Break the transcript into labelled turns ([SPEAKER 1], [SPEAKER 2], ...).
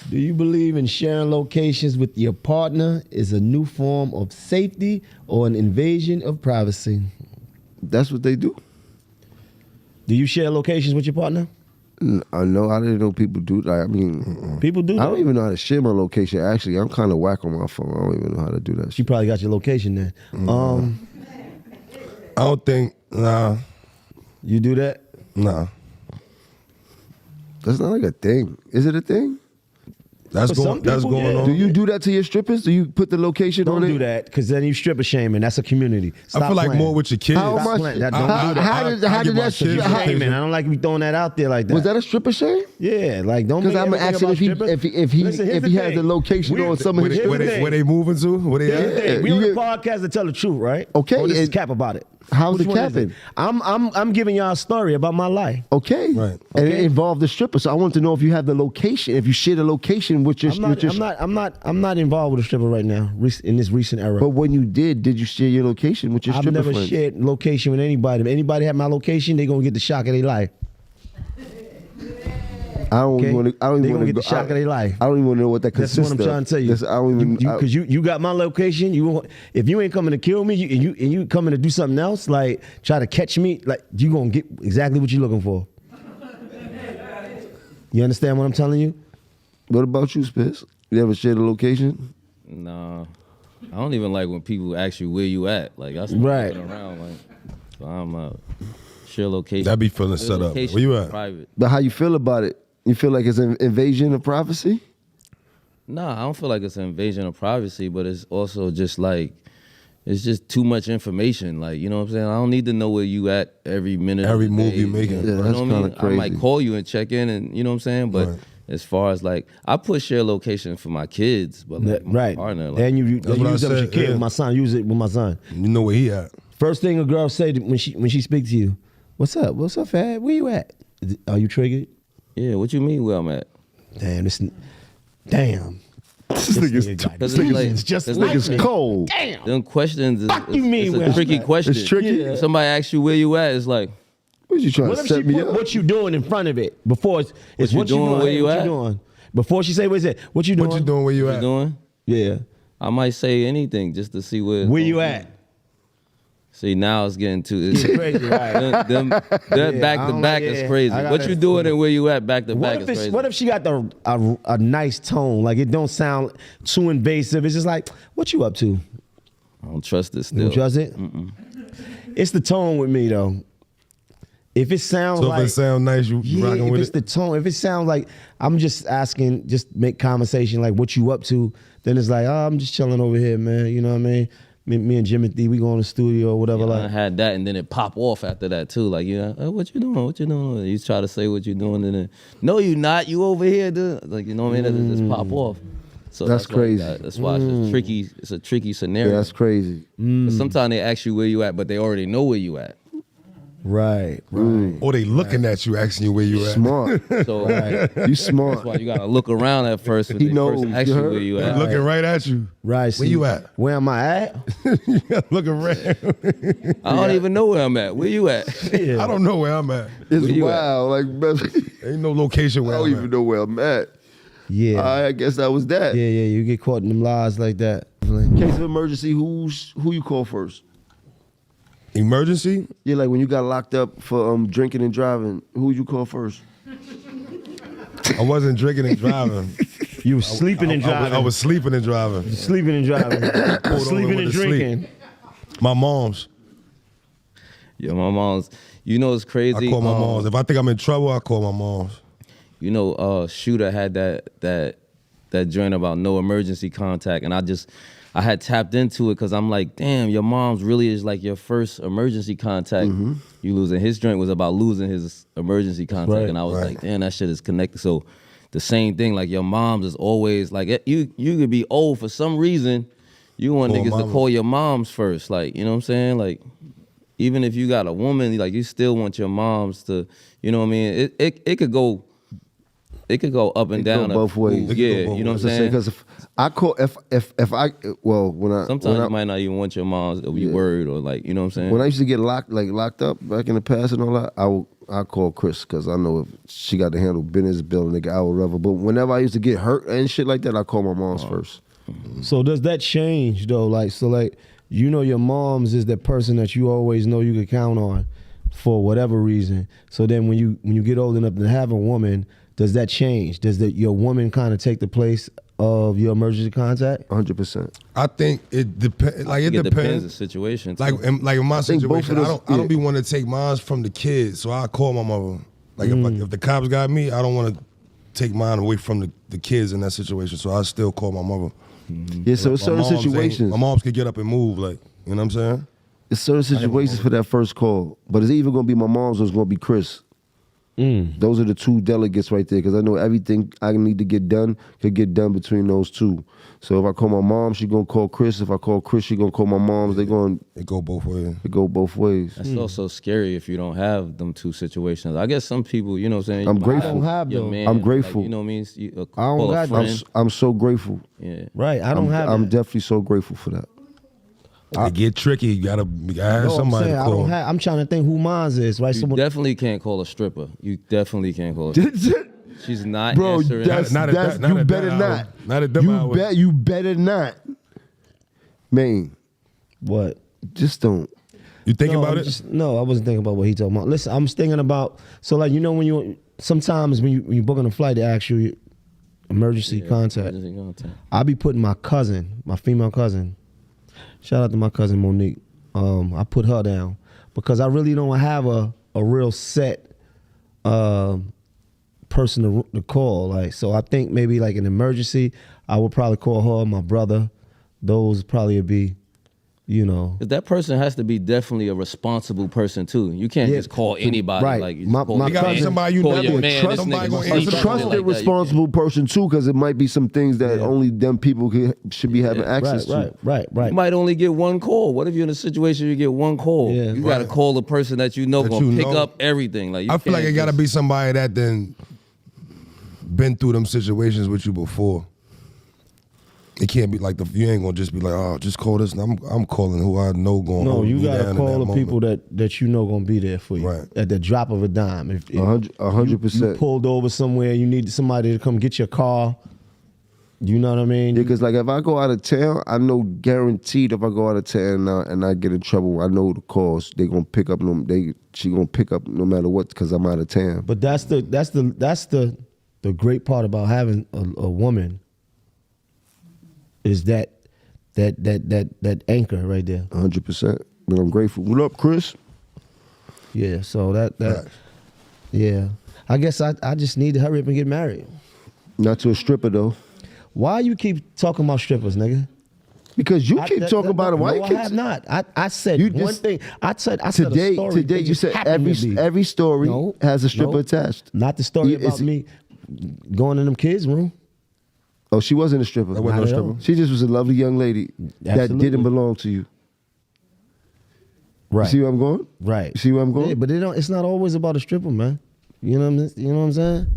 [SPEAKER 1] Do you believe in sharing locations with your partner is a new form of safety or an invasion of privacy?
[SPEAKER 2] That's what they do.
[SPEAKER 1] Do you share locations with your partner?
[SPEAKER 2] I know. I didn't know people do that. I mean,
[SPEAKER 1] People do that.
[SPEAKER 2] I don't even know how to share my location. Actually, I'm kind of whack on my phone. I don't even know how to do that.
[SPEAKER 1] She probably got your location then.
[SPEAKER 3] I don't think. Nah.
[SPEAKER 1] You do that?
[SPEAKER 3] Nah.
[SPEAKER 2] That's not like a thing. Is it a thing?
[SPEAKER 3] That's
[SPEAKER 1] For some
[SPEAKER 3] going. That's
[SPEAKER 1] people,
[SPEAKER 3] going
[SPEAKER 1] yeah.
[SPEAKER 3] on.
[SPEAKER 2] Do you do that to your strippers? Do you put the location
[SPEAKER 1] Don't
[SPEAKER 2] on it?
[SPEAKER 1] do that, because then you stripper shaming. That's a community. Stop
[SPEAKER 3] I feel like
[SPEAKER 1] playing.
[SPEAKER 3] more with your kids.
[SPEAKER 2] How
[SPEAKER 1] Stop
[SPEAKER 2] much?
[SPEAKER 1] playing. Don't do
[SPEAKER 2] How
[SPEAKER 1] that.
[SPEAKER 2] did
[SPEAKER 3] give my
[SPEAKER 2] that?
[SPEAKER 3] kids
[SPEAKER 2] How,
[SPEAKER 3] location.
[SPEAKER 1] Shaming. I don't like you throwing that out there like that.
[SPEAKER 2] was that a stripper shame?
[SPEAKER 1] Yeah, like don't.
[SPEAKER 2] Because
[SPEAKER 1] make
[SPEAKER 2] I'm
[SPEAKER 1] everything
[SPEAKER 2] asking
[SPEAKER 1] about
[SPEAKER 2] if he
[SPEAKER 1] strippers.
[SPEAKER 2] if
[SPEAKER 1] Listen, here's
[SPEAKER 2] he has
[SPEAKER 1] thing.
[SPEAKER 2] the location
[SPEAKER 1] We're-
[SPEAKER 2] on some of his
[SPEAKER 1] here's the
[SPEAKER 2] strippers.
[SPEAKER 1] thing.
[SPEAKER 3] Where they moving to? Where they
[SPEAKER 1] Here's
[SPEAKER 3] at?
[SPEAKER 1] the thing. We
[SPEAKER 2] you
[SPEAKER 1] on the
[SPEAKER 2] get-
[SPEAKER 1] podcast to tell the truth, right?
[SPEAKER 2] Okay,
[SPEAKER 1] Or this is
[SPEAKER 2] and-
[SPEAKER 1] cap about it.
[SPEAKER 2] How's
[SPEAKER 1] Which
[SPEAKER 2] it
[SPEAKER 1] one is
[SPEAKER 2] capping?
[SPEAKER 1] it? I'm giving y'all a story about my life.
[SPEAKER 2] Okay,
[SPEAKER 3] Right.
[SPEAKER 2] and it
[SPEAKER 1] Okay.
[SPEAKER 2] involved the stripper. So I want to know if you have the location. If you share the location with your,
[SPEAKER 1] I'm not involved with a stripper right now in this recent era.
[SPEAKER 2] But when you did you share your location with your
[SPEAKER 1] I've
[SPEAKER 2] stripper
[SPEAKER 1] never
[SPEAKER 2] friends?
[SPEAKER 1] shared location with anybody. If anybody had my location, they gonna get the shock of their life.
[SPEAKER 2] I don't
[SPEAKER 1] Okay?
[SPEAKER 2] even want to. I don't
[SPEAKER 1] They
[SPEAKER 2] even
[SPEAKER 1] gonna
[SPEAKER 2] want to
[SPEAKER 1] get the shock of their life.
[SPEAKER 2] I don't even want to know what that
[SPEAKER 1] That's
[SPEAKER 2] consists
[SPEAKER 1] what I'm trying to tell you.
[SPEAKER 2] That's- I don't even.
[SPEAKER 1] Because you got my location. If you ain't coming to kill me, and you coming to do something else, like try to catch me, like you gonna get exactly what you looking for. You understand what I'm telling you?
[SPEAKER 2] What about you, Spitz? You ever share the location?
[SPEAKER 4] Nah, I don't even like when people ask you where you at. Like I start
[SPEAKER 1] Right.
[SPEAKER 4] looking around. Like, so I'm share location.
[SPEAKER 3] That be feeling
[SPEAKER 4] Your
[SPEAKER 3] set up.
[SPEAKER 4] location
[SPEAKER 3] Where you
[SPEAKER 4] is
[SPEAKER 3] at?
[SPEAKER 4] Private.
[SPEAKER 2] But how you feel about it? You feel like it's an invasion of privacy?
[SPEAKER 4] Nah, I don't feel like it's an invasion of privacy, but it's also just like it's just too much information. Like, you know what I'm saying? I don't need to know where you at every minute.
[SPEAKER 3] Every
[SPEAKER 4] of the
[SPEAKER 3] move
[SPEAKER 4] day.
[SPEAKER 3] you making.
[SPEAKER 4] You
[SPEAKER 2] Yeah,
[SPEAKER 4] know
[SPEAKER 2] that's
[SPEAKER 4] what I mean?
[SPEAKER 2] kinda
[SPEAKER 4] I might
[SPEAKER 2] crazy.
[SPEAKER 4] call you and check in, and you know what I'm saying. But
[SPEAKER 3] Right.
[SPEAKER 4] as far as like, I put share location for my kids, but like my
[SPEAKER 1] Right.
[SPEAKER 4] partner, like,
[SPEAKER 1] And you
[SPEAKER 3] That's what I
[SPEAKER 1] use it with your
[SPEAKER 3] said,
[SPEAKER 1] kid.
[SPEAKER 3] yeah.
[SPEAKER 1] With my son, use it with my son.
[SPEAKER 3] You know where he at.
[SPEAKER 1] First thing a girl say when she speaks to you, "What's up? What's up, Fad? Where you at? Are you triggered?"
[SPEAKER 4] yeah, what you mean where I'm at?
[SPEAKER 1] Damn, damn.
[SPEAKER 2] This nigga's
[SPEAKER 4] Because it's like,
[SPEAKER 1] It's just
[SPEAKER 4] it's
[SPEAKER 1] like
[SPEAKER 2] It's
[SPEAKER 1] me.
[SPEAKER 2] cold.
[SPEAKER 1] Damn.
[SPEAKER 4] them questions.
[SPEAKER 1] Fuck you mean
[SPEAKER 4] It's
[SPEAKER 1] where
[SPEAKER 4] a
[SPEAKER 1] I'm
[SPEAKER 4] tricky
[SPEAKER 1] at?
[SPEAKER 4] question.
[SPEAKER 2] It's tricky?
[SPEAKER 1] Yeah.
[SPEAKER 4] If somebody asks you where you at, it's like,
[SPEAKER 2] What you trying
[SPEAKER 1] What
[SPEAKER 2] to
[SPEAKER 1] if she
[SPEAKER 2] set me
[SPEAKER 1] put
[SPEAKER 2] up?
[SPEAKER 1] what you doing in front of it before it's
[SPEAKER 4] What you doing, where you
[SPEAKER 1] what
[SPEAKER 4] at?
[SPEAKER 1] you doing? Before she say what's it? What you doing?
[SPEAKER 3] What you doing? Where you
[SPEAKER 4] what
[SPEAKER 3] at?
[SPEAKER 4] you doing?
[SPEAKER 1] Yeah.
[SPEAKER 4] I might say anything just to see where. it's
[SPEAKER 1] Where
[SPEAKER 4] going.
[SPEAKER 1] you at?
[SPEAKER 4] See, now it's getting too.
[SPEAKER 1] It's crazy, right?
[SPEAKER 4] Them
[SPEAKER 1] Yeah,
[SPEAKER 4] back
[SPEAKER 1] I
[SPEAKER 4] to
[SPEAKER 1] don't
[SPEAKER 4] back
[SPEAKER 1] like-
[SPEAKER 4] is
[SPEAKER 1] yeah,
[SPEAKER 4] crazy.
[SPEAKER 1] I
[SPEAKER 4] What
[SPEAKER 1] gotta-
[SPEAKER 4] you doing and where you at back to
[SPEAKER 1] What
[SPEAKER 4] back
[SPEAKER 1] if
[SPEAKER 4] is crazy.
[SPEAKER 1] what if she got a nice tone? Like it don't sound too invasive. It's just like, what you up to?
[SPEAKER 4] I don't trust this
[SPEAKER 1] You
[SPEAKER 4] still.
[SPEAKER 1] don't trust it? It's the tone with me though. If it sounds
[SPEAKER 3] So
[SPEAKER 1] like
[SPEAKER 3] if it sound nice, you
[SPEAKER 1] yeah,
[SPEAKER 3] rocking
[SPEAKER 1] if
[SPEAKER 3] with
[SPEAKER 1] it's
[SPEAKER 3] it?
[SPEAKER 1] the tone, if it sounds like I'm just asking, just make conversation like what you up to, then it's like, oh, I'm just chilling over here, man. You know what I mean? Me and Jimothy, we go in the studio or whatever.
[SPEAKER 4] I
[SPEAKER 1] like,
[SPEAKER 4] had that and then it pop off after that too. Like, you know, "Oh, what you doing? What you doing? You try to say what you doing and then, no, you not. You over here, dude. Like, you know what I mean? It just pop off. So
[SPEAKER 2] That's
[SPEAKER 4] why
[SPEAKER 2] crazy.
[SPEAKER 4] that's why it's just tricky. It's a tricky scenario.
[SPEAKER 2] Yeah, that's crazy.
[SPEAKER 4] Sometimes they ask you where you at, but they already know where you at.
[SPEAKER 1] right.
[SPEAKER 3] Or they looking at you, asking you where you at.
[SPEAKER 2] Smart.
[SPEAKER 4] So
[SPEAKER 2] You
[SPEAKER 4] that's
[SPEAKER 2] smart.
[SPEAKER 4] why you gotta look around at first when
[SPEAKER 2] He
[SPEAKER 4] they
[SPEAKER 2] knows,
[SPEAKER 4] first ask
[SPEAKER 2] you
[SPEAKER 4] you
[SPEAKER 2] heard?
[SPEAKER 4] where you
[SPEAKER 3] They
[SPEAKER 4] at.
[SPEAKER 3] looking right at you.
[SPEAKER 1] Right.
[SPEAKER 3] Where you at?
[SPEAKER 1] Where am I at?
[SPEAKER 3] Looking around.
[SPEAKER 4] I don't even know where I'm at. Where you at?
[SPEAKER 3] I don't know where I'm at.
[SPEAKER 2] It's
[SPEAKER 4] Where you at?
[SPEAKER 2] wild. Like,
[SPEAKER 3] Ain't no location
[SPEAKER 2] I
[SPEAKER 3] where
[SPEAKER 2] don't
[SPEAKER 3] I'm
[SPEAKER 2] even
[SPEAKER 3] at.
[SPEAKER 2] know where I'm at.
[SPEAKER 1] Yeah.
[SPEAKER 2] I guess that was that.
[SPEAKER 1] Yeah, you get caught in them lies like that.
[SPEAKER 2] In case of emergency, who you call first?
[SPEAKER 3] Emergency?
[SPEAKER 2] Yeah, like when you got locked up for drinking and driving, who you call first?
[SPEAKER 3] I wasn't drinking and driving.
[SPEAKER 1] You was sleeping and driving.
[SPEAKER 3] I was sleeping and driving.
[SPEAKER 1] sleeping and driving.
[SPEAKER 3] over
[SPEAKER 1] sleeping
[SPEAKER 3] with
[SPEAKER 1] and
[SPEAKER 3] the sleep.
[SPEAKER 1] drinking.
[SPEAKER 3] My mom's.
[SPEAKER 4] Yeah, my mom's. You know it's crazy.
[SPEAKER 3] I call my mom's. If I think I'm in trouble, I call my mom's.
[SPEAKER 4] You know, Shooter had that joint about no emergency contact, and I had tapped into it because I'm like, damn, your mom's really is like your first emergency contact. You losing his joint was about losing his emergency contact,
[SPEAKER 1] Right,
[SPEAKER 4] and I was
[SPEAKER 3] right.
[SPEAKER 4] like, damn, that shit is connected. So the same thing, like your mom's is always like you could be old for some reason, you want
[SPEAKER 3] Call
[SPEAKER 4] niggas
[SPEAKER 3] mama.
[SPEAKER 4] to call your moms first, like you know what I'm saying, like. Even if you got a woman, like you still want your moms to, you know what I mean? It could go up and
[SPEAKER 2] It go
[SPEAKER 4] down.
[SPEAKER 2] both ways.
[SPEAKER 4] Yeah,
[SPEAKER 2] It
[SPEAKER 3] could go both
[SPEAKER 4] you know what I'm
[SPEAKER 3] ways.
[SPEAKER 4] saying?
[SPEAKER 2] Because if I call if I when I
[SPEAKER 4] Sometimes
[SPEAKER 2] when I,
[SPEAKER 4] you might not even want your moms to be
[SPEAKER 2] Yeah.
[SPEAKER 4] worried or like, you know what I'm saying?
[SPEAKER 2] when I used to get locked up back in the past and all that, I call Chris because I know if she got to handle business, building nigga out, whatever. But whenever I used to get hurt and shit like that, I call my mom's first.
[SPEAKER 1] So does that change though? Like, so like, you know, your mom's is that person that you always know you can count on for whatever reason. So then when you get old enough to have a woman, does that change? Does your woman kind of take the place of your emergency contact?
[SPEAKER 2] 100%.
[SPEAKER 3] I think it depends. Like it depends.
[SPEAKER 4] the situation. Too.
[SPEAKER 3] Like in my
[SPEAKER 2] think both
[SPEAKER 3] situation,
[SPEAKER 2] of
[SPEAKER 3] I
[SPEAKER 2] us-
[SPEAKER 3] don't
[SPEAKER 2] yeah.
[SPEAKER 3] be wanting to take mine from the kids, so I call my mother. Like if the cops got me, I don't want to take mine away from the kids in that situation, so I still call my mother.
[SPEAKER 2] Yeah, so it's
[SPEAKER 3] My
[SPEAKER 2] certain
[SPEAKER 3] moms ain't-
[SPEAKER 2] situations.
[SPEAKER 3] My moms could get up and move, like, you know what I'm saying?
[SPEAKER 2] It's certain situations for that first call. But it's either going to be my mom's or it's going to be Chris. Those are the two delegates right there because I know everything I need to get done could get done between those two. So if I call my mom, she going to call Chris. If I call Chris, she going to call my mom. They going
[SPEAKER 3] It go both ways.
[SPEAKER 2] to go both ways.
[SPEAKER 4] That's also scary if you don't have them two situations. I guess some people, you know what I'm saying?
[SPEAKER 2] I'm
[SPEAKER 4] you
[SPEAKER 2] grateful.
[SPEAKER 1] I don't have
[SPEAKER 4] your
[SPEAKER 1] them.
[SPEAKER 4] man,
[SPEAKER 2] I'm grateful.
[SPEAKER 4] Like, you know what I mean?
[SPEAKER 1] I don't
[SPEAKER 4] Call a
[SPEAKER 1] got them.
[SPEAKER 4] friend.
[SPEAKER 2] I'm so grateful.
[SPEAKER 4] Yeah.
[SPEAKER 1] Right, I don't have
[SPEAKER 2] I'm
[SPEAKER 1] that.
[SPEAKER 2] definitely so grateful for that.
[SPEAKER 3] It get tricky. You gotta have
[SPEAKER 1] No, I'm
[SPEAKER 3] somebody
[SPEAKER 1] saying
[SPEAKER 3] to
[SPEAKER 1] I
[SPEAKER 3] call.
[SPEAKER 1] don't have. I'm trying to think who mine is. Right,
[SPEAKER 4] You
[SPEAKER 1] someone.
[SPEAKER 4] definitely can't call a stripper. You definitely can't call a stripper. She's not
[SPEAKER 2] Bro,
[SPEAKER 4] answering.
[SPEAKER 2] that's,
[SPEAKER 3] Not at
[SPEAKER 2] that's
[SPEAKER 3] that- not
[SPEAKER 2] you
[SPEAKER 3] at
[SPEAKER 2] better
[SPEAKER 3] that hour.
[SPEAKER 2] not.
[SPEAKER 3] Not at them hours.
[SPEAKER 2] You better not. Man,
[SPEAKER 1] What?
[SPEAKER 2] just don't.
[SPEAKER 3] You think
[SPEAKER 1] No,
[SPEAKER 3] about
[SPEAKER 1] I'm
[SPEAKER 3] it?
[SPEAKER 1] just- no, I wasn't thinking about what he talking about. Listen, I'm thinking about, so like, you know, when you sometimes when you book on a flight, they ask you emergency contact.
[SPEAKER 4] Emergency contact.
[SPEAKER 1] I be putting my cousin, my female cousin. Shout out to my cousin Monique. I put her down because I really don't have a real set person to call. Like, so I think maybe like an emergency, I would probably call her, my brother. Those probably would be, you know.
[SPEAKER 4] 'Cause that person has to be definitely a responsible person too. You can't
[SPEAKER 1] Yeah,
[SPEAKER 4] just call anybody.
[SPEAKER 1] right.
[SPEAKER 4] Like you
[SPEAKER 1] My-
[SPEAKER 4] just call
[SPEAKER 1] my
[SPEAKER 3] You gotta be
[SPEAKER 1] cousin-
[SPEAKER 3] somebody you
[SPEAKER 4] call
[SPEAKER 3] know.
[SPEAKER 4] your man, this
[SPEAKER 3] Somebody
[SPEAKER 4] nigga
[SPEAKER 3] gonna
[SPEAKER 4] must
[SPEAKER 2] A
[SPEAKER 3] answer
[SPEAKER 4] be
[SPEAKER 3] the
[SPEAKER 4] something
[SPEAKER 2] trusted,
[SPEAKER 3] phone.
[SPEAKER 4] like that. You
[SPEAKER 2] responsible person too, because it might be some things that only them people should be having access to.
[SPEAKER 1] Right.
[SPEAKER 4] You might only get one call. What if you're in a situation you get one call?
[SPEAKER 1] Yeah.
[SPEAKER 4] You gotta call the person that you know
[SPEAKER 3] That
[SPEAKER 4] gonna
[SPEAKER 3] you
[SPEAKER 4] pick
[SPEAKER 3] know.
[SPEAKER 4] up everything. Like you
[SPEAKER 3] I feel like
[SPEAKER 4] can't
[SPEAKER 3] it gotta
[SPEAKER 4] just-
[SPEAKER 3] be somebody that then been through them situations with you before. It can't be like you ain't gonna just be like, oh, just call this. And I'm calling who I know going.
[SPEAKER 1] No,
[SPEAKER 3] hold
[SPEAKER 1] you
[SPEAKER 3] me down
[SPEAKER 1] gotta
[SPEAKER 3] in
[SPEAKER 1] call
[SPEAKER 3] that
[SPEAKER 1] the
[SPEAKER 3] moment.
[SPEAKER 1] people that you know gonna be there for you
[SPEAKER 3] Right.
[SPEAKER 1] at the drop of a dime. If
[SPEAKER 2] 100%.
[SPEAKER 1] you pulled over somewhere, you need somebody to come get your car. You know what I mean?
[SPEAKER 2] Yeah, because like if I go out of town, I know guaranteed if I go out of town and I get in trouble, I know the calls they gonna pick up. She gonna pick up no matter what because I'm out of town.
[SPEAKER 1] But that's the great part about having a woman is that anchor right there.
[SPEAKER 2] 100%. But I'm grateful. What up, Chris?
[SPEAKER 1] Yeah. So that
[SPEAKER 3] Right.
[SPEAKER 1] yeah. I guess I just need to hurry up and get married.
[SPEAKER 2] Not to a stripper though,
[SPEAKER 1] Why you keep talking about strippers, nigga?
[SPEAKER 2] because you keep talking about it. Why you
[SPEAKER 1] No,
[SPEAKER 2] keep?
[SPEAKER 1] I have not. I said
[SPEAKER 2] You
[SPEAKER 1] one
[SPEAKER 2] just-
[SPEAKER 1] thing. I said a
[SPEAKER 2] Today,
[SPEAKER 1] story. It
[SPEAKER 2] you
[SPEAKER 1] just
[SPEAKER 2] said
[SPEAKER 1] happened to be.
[SPEAKER 2] every story
[SPEAKER 1] No,
[SPEAKER 2] has a stripper
[SPEAKER 1] no.
[SPEAKER 2] attached.
[SPEAKER 1] Not the story
[SPEAKER 2] Yeah,
[SPEAKER 1] about
[SPEAKER 2] it's-
[SPEAKER 1] me going in them kids' room.
[SPEAKER 2] Oh, she wasn't a stripper.
[SPEAKER 3] That wasn't
[SPEAKER 1] Not
[SPEAKER 3] no
[SPEAKER 1] at all.
[SPEAKER 3] stripper.
[SPEAKER 2] She just was a lovely young lady that
[SPEAKER 1] Absolutely.
[SPEAKER 2] didn't belong to you.
[SPEAKER 1] Right.
[SPEAKER 2] You see where I'm going?
[SPEAKER 1] Right.
[SPEAKER 2] You see where I'm going?
[SPEAKER 1] Yeah, but it's not always about a stripper, man. You know what I'm saying?